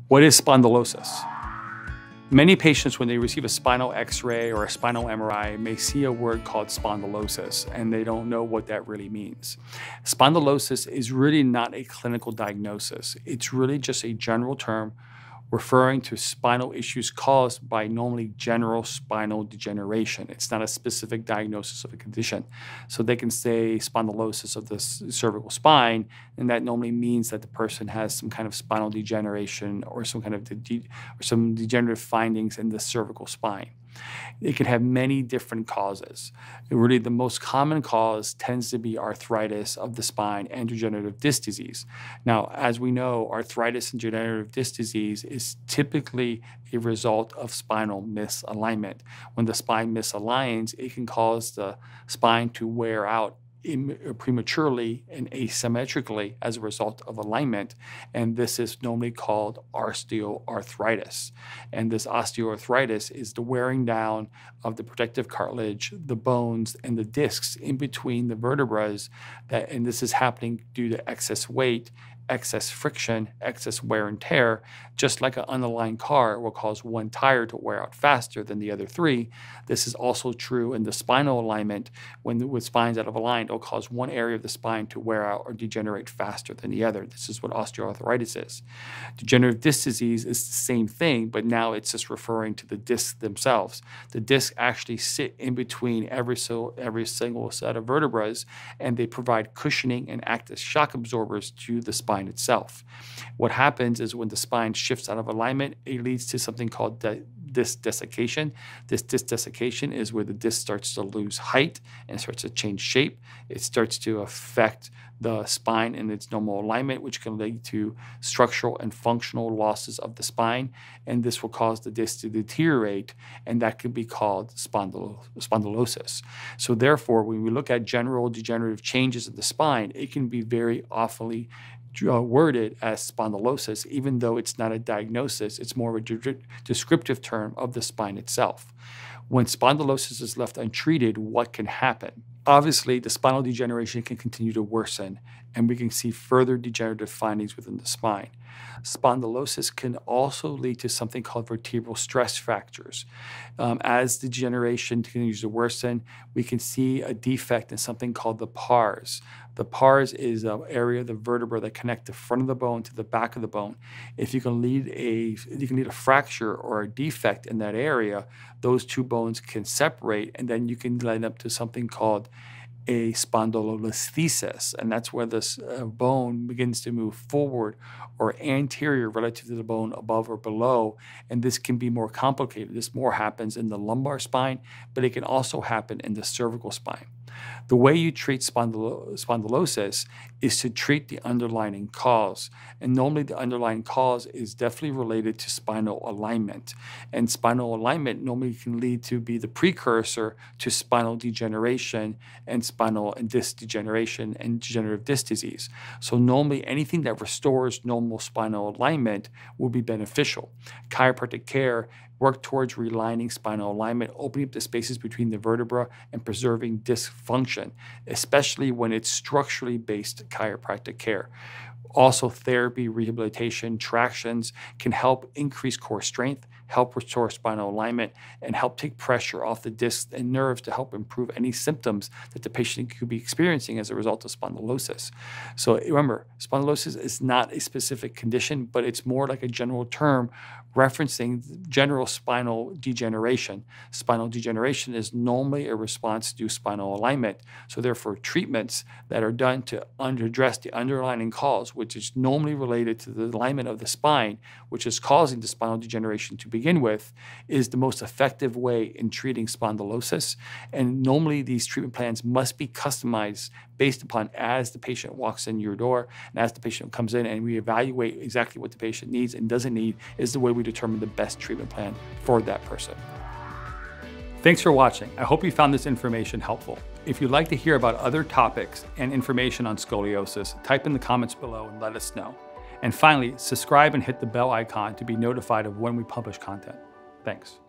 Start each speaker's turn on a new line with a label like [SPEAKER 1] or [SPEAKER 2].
[SPEAKER 1] What is spondylosis? Many patients, when they receive a spinal X-ray or a spinal MRI, may see a word called spondylosis, and they don't know what that really means. Spondylosis is really not a clinical diagnosis. It's really just a general term referring to spinal issues caused by normally general spinal degeneration. It's not a specific diagnosis of a condition. So they can say spondylosis of the cervical spine, and that normally means that the person has some kind of spinal degeneration or some kind of some degenerative findings in the cervical spine. It can have many different causes. Really, the most common cause tends to be arthritis of the spine and degenerative disc disease. Now, as we know, arthritis and degenerative disc disease is typically a result of spinal misalignment. When the spine misaligns, it can cause the spine to wear out prematurely and asymmetrically as a result of alignment, and this is normally called osteoarthritis. And this osteoarthritis is the wearing down of the protective cartilage, the bones, and the discs in between the vertebrae, and this is happening due to excess weight, excess friction, excess wear and tear. Just like an unaligned car will cause one tire to wear out faster than the other three, this is also true in the spinal alignment. With spines out of alignment, it'll cause one area of the spine to wear out or degenerate faster than the other. This is what osteoarthritis is. Degenerative disc disease is the same thing, but now it's just referring to the discs themselves. The discs actually sit in between every single set of vertebrae, and they provide cushioning and act as shock absorbers to the spine itself. What happens is when the spine shifts out of alignment, it leads to something called disc desiccation. This disc desiccation is where the disc starts to lose height and starts to change shape. It starts to affect the spine in its normal alignment, which can lead to structural and functional losses of the spine, and this will cause the disc to deteriorate, and that can be called spondylosis. So therefore, when we look at general degenerative changes of the spine, it can be very awfully worded as spondylosis, even though it's not a diagnosis. It's more of a descriptive term of the spine itself. When spondylosis is left untreated, what can happen? Obviously, the spinal degeneration can continue to worsen, and we can see further degenerative findings within the spine. Spondylosis can also lead to something called vertebral stress fractures. As the degeneration continues to worsen, we can see a defect in something called the pars. The pars is an area of the vertebra that connect the front of the bone to the back of the bone. If you can lead a fracture or a defect in that area, those two bones can separate, and then you can lead up to something called a spondylolisthesis, and that's where this bone begins to move forward or anterior relative to the bone above or below, and this can be more complicated. This more happens in the lumbar spine, but it can also happen in the cervical spine. The way you treat spondylosis is to treat the underlying cause. And normally the underlying cause is definitely related to spinal alignment. And spinal alignment normally can lead to be the precursor to spinal degeneration and spinal and disc degeneration and degenerative disc disease. So normally anything that restores normal spinal alignment will be beneficial. Chiropractic care work towards realigning spinal alignment, opening up the spaces between the vertebra and preserving disc function, especially when it's structurally based chiropractic care. Also, therapy, rehabilitation, tractions can help increase core strength, help restore spinal alignment, and help take pressure off the discs and nerves to help improve any symptoms that the patient could be experiencing as a result of spondylosis. So remember, spondylosis is not a specific condition, but it's more like a general term referencing general spinal degeneration. Spinal degeneration is normally a response to spinal alignment. So therefore, treatments that are done to address the underlying cause, which is normally related to the alignment of the spine, which is causing the spinal degeneration to begin with, is the most effective way in treating spondylosis. And normally these treatment plans must be customized based upon as the patient walks in your door and as the patient comes in, and we evaluate exactly what the patient needs and doesn't need is the way we determine the best treatment plan for that person. Thanks for watching. I hope you found this information helpful. If you'd like to hear about other topics and information on scoliosis, type in the comments below and let us know. And finally, subscribe and hit the bell icon to be notified of when we publish content. Thanks.